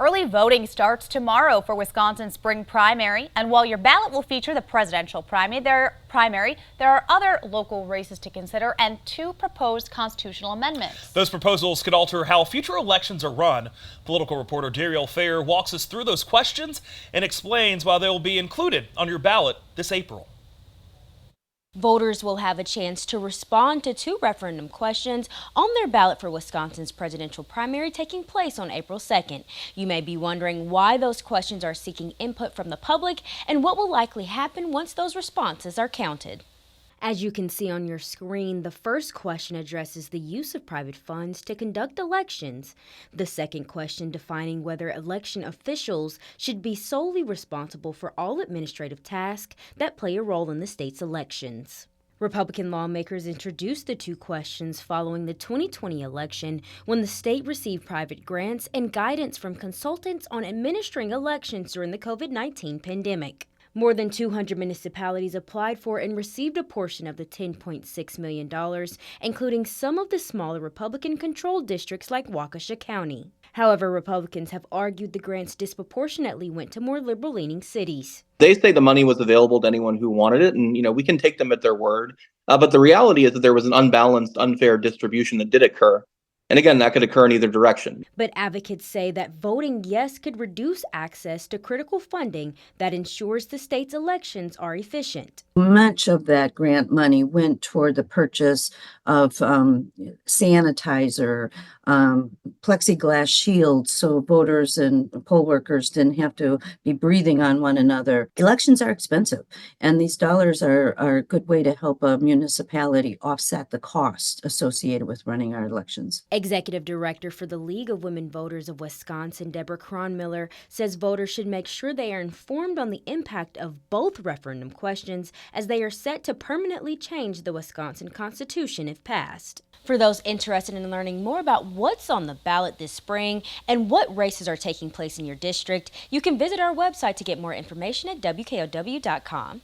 Early voting starts tomorrow for Wisconsin's spring primary, and while your ballot will feature the presidential primary, there are other local races to consider and two proposed constitutional amendments. Those proposals could alter how future elections are run. Political reporter Dariel Fair walks us through those questions and explains why they will be included on your ballot this April. Voters will have a chance to respond to two referendum questions on their ballot for Wisconsin's presidential primary taking place on April 2nd. You may be wondering why those questions are seeking input from the public and what will likely happen once those responses are counted. As you can see on your screen, the first question addresses the use of private funds to conduct elections. The second question defining whether election officials should be solely responsible for all administrative tasks that play a role in the state's elections. Republican lawmakers introduced the two questions following the 2020 election when the state received private grants and guidance from consultants on administering elections during the COVID-19 pandemic. More than 200 municipalities applied for and received a portion of the $10.6 million, including some of the smaller Republican-controlled districts like Waukesha County. However, Republicans have argued the grants disproportionately went to more liberal-leaning cities. They say the money was available to anyone who wanted it, and we can take them at their word. But the reality is that there was an unbalanced, unfair distribution that did occur. And again, that could occur in either direction. But advocates say that voting yes could reduce access to critical funding that ensures the state's elections are efficient. Much of that grant money went toward the purchase of sanitizer, plexiglass shields, so voters and poll workers didn't have to be breathing on one another. Elections are expensive, and these dollars are a good way to help a municipality offset the cost associated with running our elections. Executive Director for the League of Women Voters of Wisconsin, Deborah Cronmiller, says voters should make sure they are informed on the impact of both referendum questions as they are set to permanently change the Wisconsin Constitution if passed. For those interested in learning more about what's on the ballot this spring and what races are taking place in your district, you can visit our website to get more information at WKOW.com.